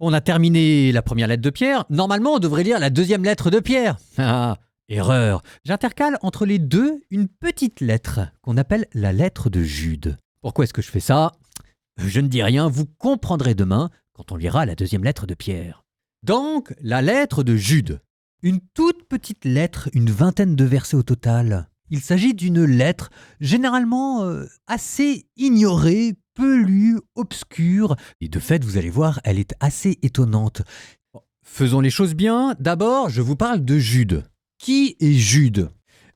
On a terminé la première lettre de Pierre. Normalement, on devrait lire la deuxième lettre de Pierre. Ah, erreur. J'intercale entre les deux une petite lettre qu'on appelle la lettre de Jude. Pourquoi est-ce que je fais ça? Je ne dis rien, vous comprendrez demain quand on lira la deuxième lettre de Pierre. Donc, la lettre de Jude. Une toute petite lettre, une vingtaine de versets au total. Il s'agit d'une lettre généralement assez ignorée, peu lue, obscure. Et de fait, vous allez voir, elle est assez étonnante. Faisons les choses bien. D'abord, je vous parle de Jude. Qui est Jude?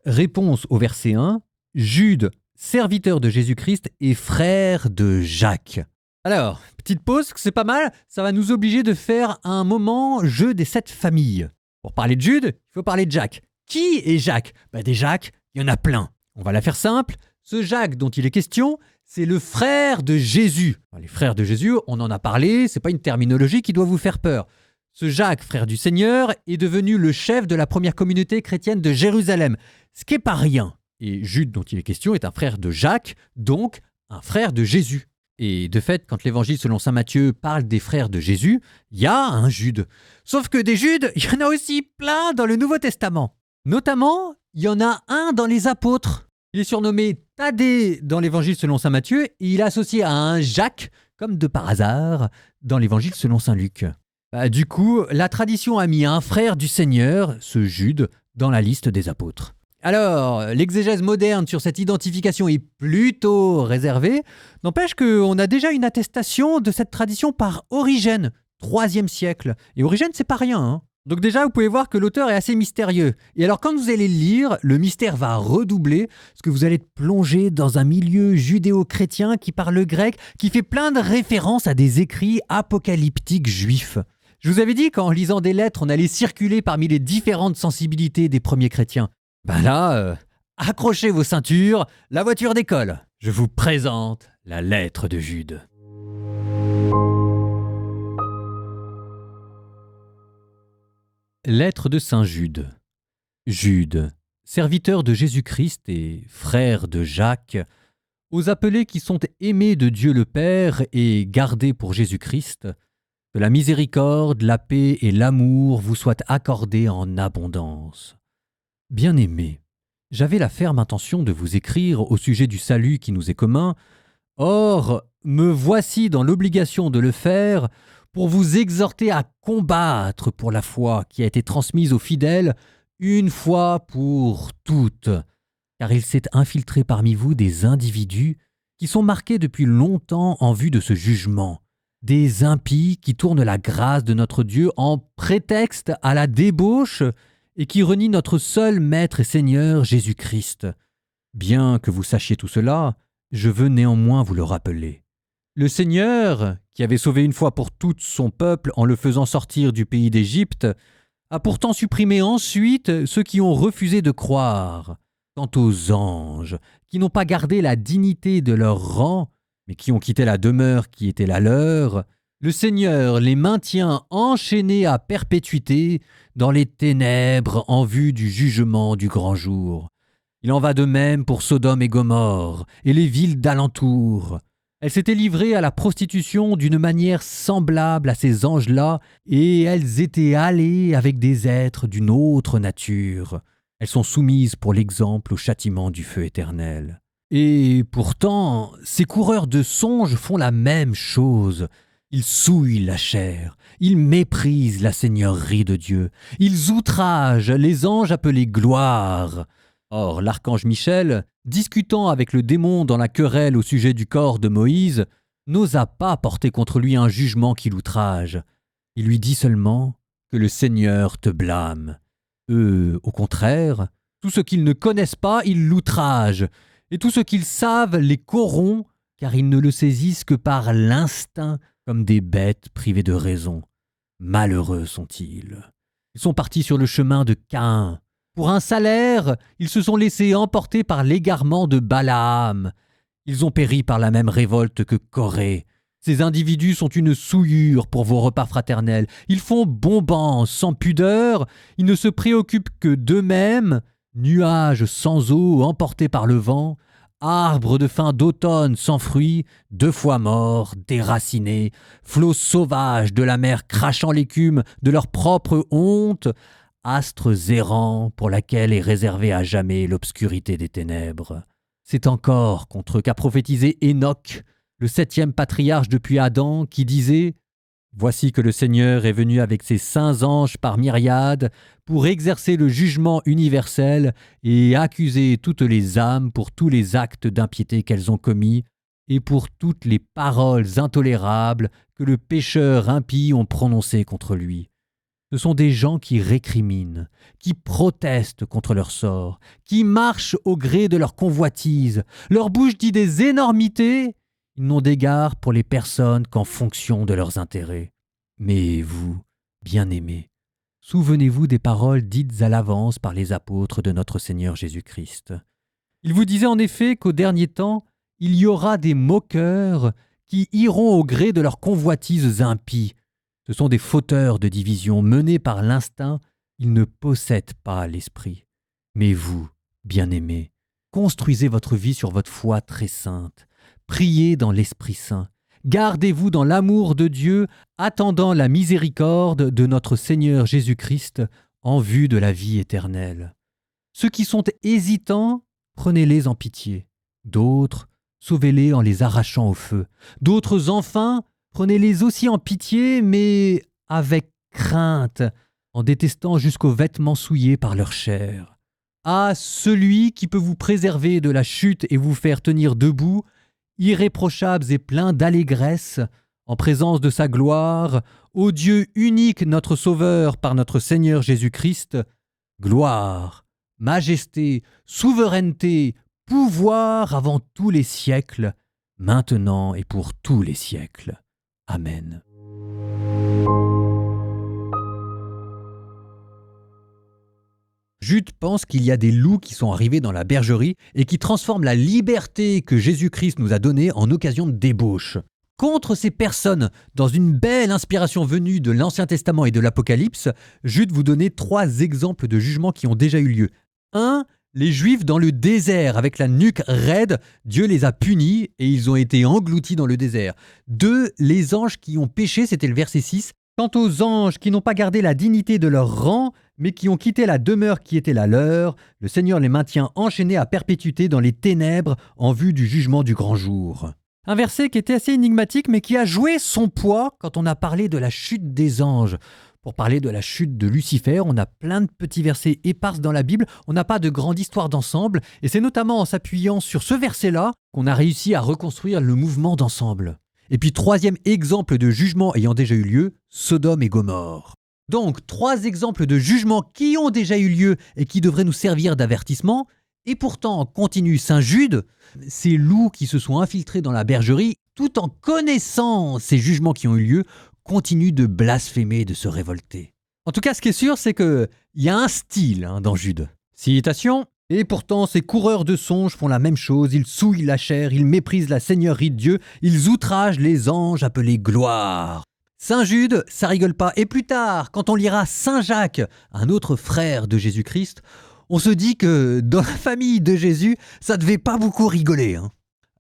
Réponse au verset 1. Jude, serviteur de Jésus-Christ et frère de Jacques. Alors, petite pause, c'est pas mal. Ça va nous obliger de faire un moment jeu des 7 familles. Pour parler de Jude, il faut parler de Jacques. Qui est Jacques? Des Jacques, il y en a plein. On va la faire simple. Ce Jacques dont il est question, c'est le frère de Jésus. Les frères de Jésus, on en a parlé, c'est pas une terminologie qui doit vous faire peur. Ce Jacques, frère du Seigneur, est devenu le chef de la première communauté chrétienne de Jérusalem, ce qui n'est pas rien. Et Jude dont il est question est un frère de Jacques, donc un frère de Jésus. Et de fait, quand l'évangile selon saint Matthieu parle des frères de Jésus, il y a un Jude. Sauf que des Judes, il y en a aussi plein dans le Nouveau Testament. Notamment, il y en a un dans les apôtres. Il est surnommé Thaddée dans l'évangile selon saint Matthieu et il est associé à un Jacques, comme de par hasard, dans l'évangile selon saint Luc. Du coup, la tradition a mis un frère du Seigneur, ce Jude, dans la liste des apôtres. Alors, l'exégèse moderne sur cette identification est plutôt réservée. N'empêche qu'on a déjà une attestation de cette tradition par Origène, 3e siècle. Et Origène, c'est pas rien, hein. Donc déjà, vous pouvez voir que l'auteur est assez mystérieux. Et alors, quand vous allez le lire, le mystère va redoubler, parce que vous allez être plongé dans un milieu judéo-chrétien qui parle grec, qui fait plein de références à des écrits apocalyptiques juifs. Je vous avais dit qu'en lisant des lettres, on allait circuler parmi les différentes sensibilités des premiers chrétiens. Là, accrochez vos ceintures, la voiture décolle. Je vous présente la lettre de Jude. Lettre de Saint Jude. Jude, serviteur de Jésus-Christ et frère de Jacques, aux appelés qui sont aimés de Dieu le Père et gardés pour Jésus-Christ, que la miséricorde, la paix et l'amour vous soient accordés en abondance. Bien-aimés, j'avais la ferme intention de vous écrire au sujet du salut qui nous est commun. Or, me voici dans l'obligation de le faire pour vous exhorter à combattre pour la foi qui a été transmise aux fidèles une fois pour toutes, car il s'est infiltré parmi vous des individus qui sont marqués depuis longtemps en vue de ce jugement, des impies qui tournent la grâce de notre Dieu en prétexte à la débauche et qui renient notre seul Maître et Seigneur Jésus-Christ. Bien que vous sachiez tout cela, je veux néanmoins vous le rappeler. Le Seigneur, qui avait sauvé une fois pour toutes son peuple en le faisant sortir du pays d'Égypte, a pourtant supprimé ensuite ceux qui ont refusé de croire. Quant aux anges, qui n'ont pas gardé la dignité de leur rang, mais qui ont quitté la demeure qui était la leur, le Seigneur les maintient enchaînés à perpétuité dans les ténèbres en vue du jugement du grand jour. Il en va de même pour Sodome et Gomorrhe et les villes d'alentour. Elles s'étaient livrées à la prostitution d'une manière semblable à ces anges-là, et elles étaient allées avec des êtres d'une autre nature. Elles sont soumises pour l'exemple au châtiment du feu éternel. Et pourtant, ces coureurs de songes font la même chose. Ils souillent la chair, ils méprisent la seigneurie de Dieu, ils outragent les anges appelés gloire. Or, l'archange Michel, discutant avec le démon dans la querelle au sujet du corps de Moïse, n'osa pas porter contre lui un jugement qui l'outrage. Il lui dit seulement que le Seigneur te blâme. Eux, au contraire, tout ce qu'ils ne connaissent pas, ils l'outragent, et tout ce qu'ils savent les corrompt, car ils ne le saisissent que par l'instinct, comme des bêtes privées de raison. Malheureux sont-ils. Ils sont partis sur le chemin de Caïn. Pour un salaire, ils se sont laissés emporter par l'égarement de Balaam. Ils ont péri par la même révolte que Corée. Ces individus sont une souillure pour vos repas fraternels. Ils font bombance sans pudeur. Ils ne se préoccupent que d'eux-mêmes. Nuages sans eau emportés par le vent. arbre de fin d'automne sans fruits, 2 fois morts, déracinés, flots sauvages de la mer crachant l'écume de leur propre honte, astres errants pour laquelle est réservée à jamais l'obscurité des ténèbres. C'est encore contre qu'a prophétisé Enoch, le 7e patriarche depuis Adam, qui disait « Voici que le Seigneur est venu avec ses saints anges par myriades pour exercer le jugement universel et accuser toutes les âmes pour tous les actes d'impiété qu'elles ont commis et pour toutes les paroles intolérables que le pécheur impie ont prononcées contre lui. Ce sont des gens qui récriminent, qui protestent contre leur sort, qui marchent au gré de leur convoitise. Leur bouche dit des énormités. Ils n'ont d'égard pour les personnes qu'en fonction de leurs intérêts. Mais vous, bien-aimés, souvenez-vous des paroles dites à l'avance par les apôtres de notre Seigneur Jésus-Christ. Il vous disait en effet qu'au dernier temps, il y aura des moqueurs qui iront au gré de leurs convoitises impies. Ce sont des fauteurs de division menés par l'instinct, ils ne possèdent pas l'esprit. Mais vous, bien-aimés, construisez votre vie sur votre foi très sainte. Priez dans l'Esprit Saint. Gardez-vous dans l'amour de Dieu, attendant la miséricorde de notre Seigneur Jésus-Christ en vue de la vie éternelle. Ceux qui sont hésitants, prenez-les en pitié. D'autres, sauvez-les en les arrachant au feu. D'autres enfin, prenez-les aussi en pitié, mais avec crainte, en détestant jusqu'aux vêtements souillés par leur chair. À celui qui peut vous préserver de la chute et vous faire tenir debout, irréprochables et pleins d'allégresse, en présence de sa gloire, au Dieu unique notre Sauveur par notre Seigneur Jésus-Christ, gloire, majesté, souveraineté, pouvoir avant tous les siècles, maintenant et pour tous les siècles. Amen. Jude pense qu'il y a des loups qui sont arrivés dans la bergerie et qui transforment la liberté que Jésus-Christ nous a donnée en occasion de débauche. Contre ces personnes, dans une belle inspiration venue de l'Ancien Testament et de l'Apocalypse, Jude vous donnait 3 exemples de jugements qui ont déjà eu lieu. 1. Les Juifs dans le désert, avec la nuque raide, Dieu les a punis et ils ont été engloutis dans le désert. 2. Les anges qui ont péché, c'était le verset 6. Quant aux anges qui n'ont pas gardé la dignité de leur rang, mais qui ont quitté la demeure qui était la leur, le Seigneur les maintient enchaînés à perpétuité dans les ténèbres en vue du jugement du grand jour. Un verset qui était assez énigmatique, mais qui a joué son poids quand on a parlé de la chute des anges. Pour parler de la chute de Lucifer, on a plein de petits versets épars dans la Bible, on n'a pas de grande histoire d'ensemble, et c'est notamment en s'appuyant sur ce verset-là qu'on a réussi à reconstruire le mouvement d'ensemble. Et puis 3e exemple de jugement ayant déjà eu lieu, Sodome et Gomorrhe. Donc 3 exemples de jugements qui ont déjà eu lieu et qui devraient nous servir d'avertissement, et pourtant, continue Saint Jude, ces loups qui se sont infiltrés dans la bergerie, tout en connaissant ces jugements qui ont eu lieu, continuent de blasphémer, de se révolter. En tout cas, ce qui est sûr, c'est qu'il y a un style dans Jude. Citation. Et pourtant, ces coureurs de songes font la même chose, ils souillent la chair, ils méprisent la seigneurie de Dieu, ils outragent les anges appelés gloire. Saint Jude, ça rigole pas. Et plus tard, quand on lira Saint Jacques, un autre frère de Jésus-Christ, on se dit que dans la famille de Jésus, ça devait pas beaucoup rigoler.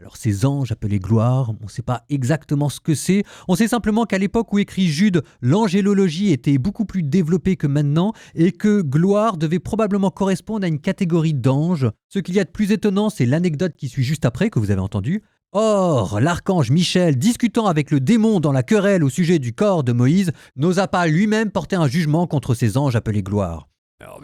Alors ces anges appelés gloire, on ne sait pas exactement ce que c'est. On sait simplement qu'à l'époque où écrit Jude, l'angélologie était beaucoup plus développée que maintenant et que gloire devait probablement correspondre à une catégorie d'anges. Ce qu'il y a de plus étonnant, c'est l'anecdote qui suit juste après, que vous avez entendue. Or, l'archange Michel, discutant avec le démon dans la querelle au sujet du corps de Moïse, n'osa pas lui-même porter un jugement contre ces anges appelés gloire. Alors,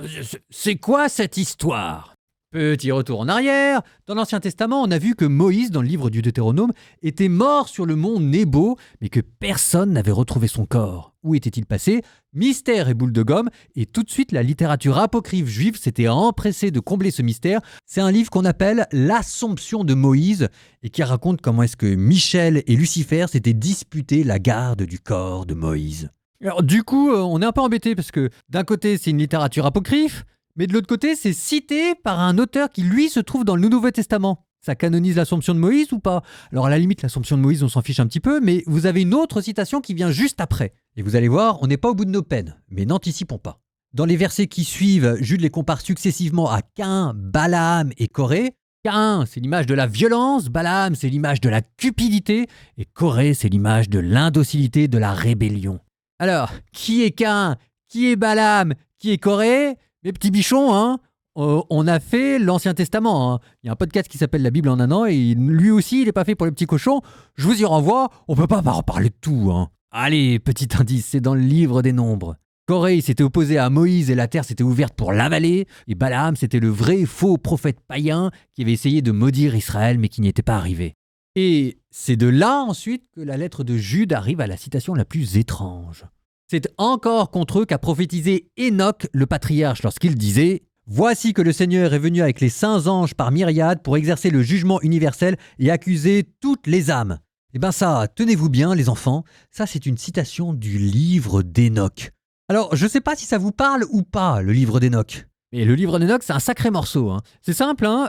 c'est quoi cette histoire ? Petit retour en arrière, dans l'Ancien Testament, on a vu que Moïse, dans le livre du Deutéronome, était mort sur le mont Nebo, mais que personne n'avait retrouvé son corps. Où était-il passé ? Mystère et boule de gomme, et tout de suite la littérature apocryphe juive s'était empressée de combler ce mystère. C'est un livre qu'on appelle l'Assomption de Moïse, et qui raconte comment est-ce que Michel et Lucifer s'étaient disputés la garde du corps de Moïse. Alors du coup, on est un peu embêté, parce que d'un côté c'est une littérature apocryphe, mais de l'autre côté, c'est cité par un auteur qui, lui, se trouve dans le Nouveau Testament. Ça canonise l'Assomption de Moïse ou pas ? Alors à la limite, l'Assomption de Moïse, on s'en fiche un petit peu, mais vous avez une autre citation qui vient juste après. Et vous allez voir, on n'est pas au bout de nos peines, mais n'anticipons pas. Dans les versets qui suivent, Jude les compare successivement à Caïn, Balaam et Corée. Caïn, c'est l'image de la violence, Balaam, c'est l'image de la cupidité, et Corée, c'est l'image de l'indocilité, de la rébellion. Alors, qui est Caïn? Qui est Balaam? Qui est Corée? Mes petits bichons, hein? On a fait l'Ancien Testament. Hein. Il y a un podcast qui s'appelle La Bible en un an, et lui aussi, il n'est pas fait pour les petits cochons. Je vous y renvoie, on peut pas en parler de tout. Hein. Allez, petit indice, c'est dans le livre des Nombres. Corée s'était opposé à Moïse et la terre s'était ouverte pour l'avaler. Et Balaam, c'était le vrai faux prophète païen qui avait essayé de maudire Israël mais qui n'y était pas arrivé. Et c'est de là ensuite que la lettre de Jude arrive à la citation la plus étrange. C'est encore contre eux qu'a prophétisé Enoch le patriarche lorsqu'il disait « Voici que le Seigneur est venu avec les saints anges par myriades pour exercer le jugement universel et accuser toutes les âmes. » Eh bien ça, tenez-vous bien les enfants, ça c'est une citation du livre d'Enoch. Alors, je ne sais pas si ça vous parle ou pas, le livre d'Enoch. Mais le livre d'Enoch, c'est un sacré morceau. Hein. C'est simple, hein,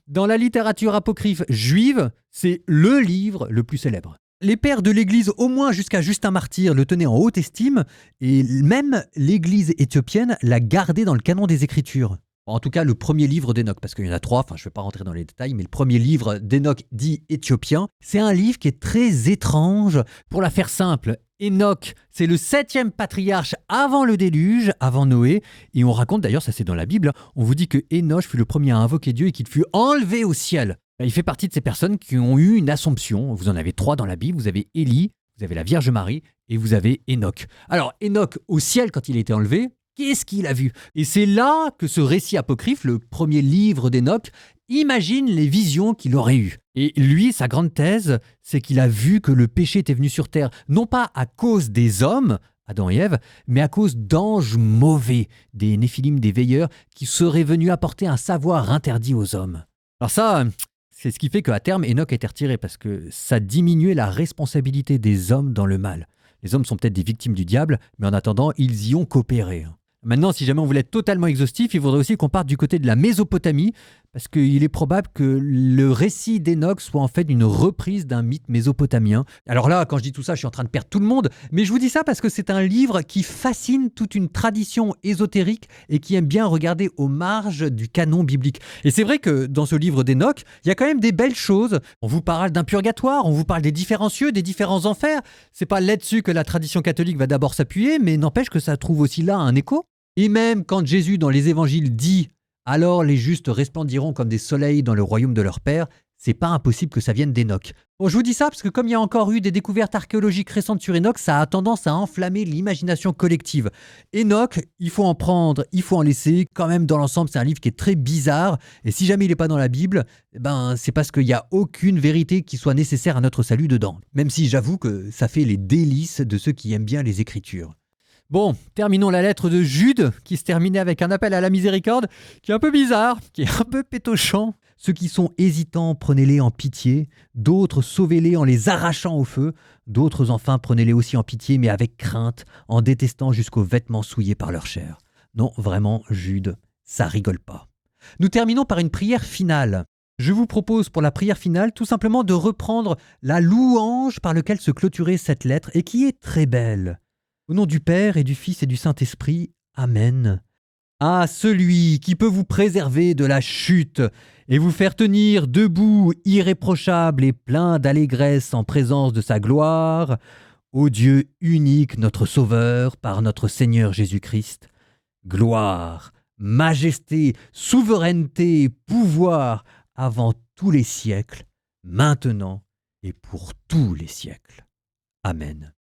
dans la littérature apocryphe juive, c'est le livre le plus célèbre. Les pères de l'Église, au moins jusqu'à Justin Martyr, le tenaient en haute estime, et même l'Église éthiopienne l'a gardé dans le canon des Écritures. En tout cas, le premier livre d'Enoch, parce qu'il y en a 3, enfin je ne vais pas rentrer dans les détails, mais le premier livre d'Enoch dit éthiopien, c'est un livre qui est très étrange. Pour la faire simple, Enoch, c'est le 7e patriarche avant le déluge, avant Noé, et on raconte d'ailleurs, ça c'est dans la Bible, on vous dit que Enoch fut le premier à invoquer Dieu et qu'il fut enlevé au ciel. Il fait partie de ces personnes qui ont eu une assomption, vous en avez 3 dans la Bible, vous avez Élie, vous avez la Vierge Marie et vous avez Enoch. Alors Enoch, au ciel quand il a été enlevé, qu'est-ce qu'il a vu? Et c'est là que ce récit apocryphe, le premier livre d'Enoch, imagine les visions qu'il aurait eues. Et lui, sa grande thèse, c'est qu'il a vu que le péché était venu sur terre, non pas à cause des hommes, Adam et Ève, mais à cause d'anges mauvais, des néphilim, des veilleurs, qui seraient venus apporter un savoir interdit aux hommes. Alors ça, c'est ce qui fait qu'à terme, Enoch a été retiré, parce que ça diminuait la responsabilité des hommes dans le mal. Les hommes sont peut-être des victimes du diable, mais en attendant, ils y ont coopéré. Maintenant, si jamais on voulait être totalement exhaustif, il faudrait aussi qu'on parte du côté de la Mésopotamie, parce qu'il est probable que le récit d'Enoch soit en fait une reprise d'un mythe mésopotamien. Alors là, quand je dis tout ça, je suis en train de perdre tout le monde, mais je vous dis ça parce que c'est un livre qui fascine toute une tradition ésotérique et qui aime bien regarder aux marges du canon biblique. Et c'est vrai que dans ce livre d'Enoch, il y a quand même des belles choses. On vous parle d'un purgatoire, on vous parle des différents cieux, des différents enfers. C'est pas là-dessus que la tradition catholique va d'abord s'appuyer, mais n'empêche que ça trouve aussi là un écho. Et même quand Jésus, dans les évangiles, dit « Alors les justes resplendiront comme des soleils dans le royaume de leur Père », c'est pas impossible que ça vienne d'Enoch. Bon, je vous dis ça parce que comme il y a encore eu des découvertes archéologiques récentes sur Enoch, ça a tendance à enflammer l'imagination collective. Enoch, il faut en prendre, il faut en laisser. Quand même, dans l'ensemble, c'est un livre qui est très bizarre. Et si jamais il n'est pas dans la Bible, c'est parce qu'il n'y a aucune vérité qui soit nécessaire à notre salut dedans. Même si j'avoue que ça fait les délices de ceux qui aiment bien les Écritures. Bon, terminons la lettre de Jude, qui se terminait avec un appel à la miséricorde, qui est un peu bizarre, qui est un peu pétochant. Ceux qui sont hésitants, prenez-les en pitié, d'autres sauvez-les en les arrachant au feu, d'autres enfin prenez-les aussi en pitié, mais avec crainte, en détestant jusqu'aux vêtements souillés par leur chair. Non, vraiment, Jude, ça rigole pas. Nous terminons par une prière finale. Je vous propose pour la prière finale tout simplement de reprendre la louange par laquelle se clôturait cette lettre, et qui est très belle. Au nom du Père et du Fils et du Saint-Esprit, Amen. À celui qui peut vous préserver de la chute et vous faire tenir debout, irréprochable et plein d'allégresse en présence de sa gloire, ô Dieu unique, notre Sauveur, par notre Seigneur Jésus-Christ, gloire, majesté, souveraineté, pouvoir avant tous les siècles, maintenant et pour tous les siècles. Amen.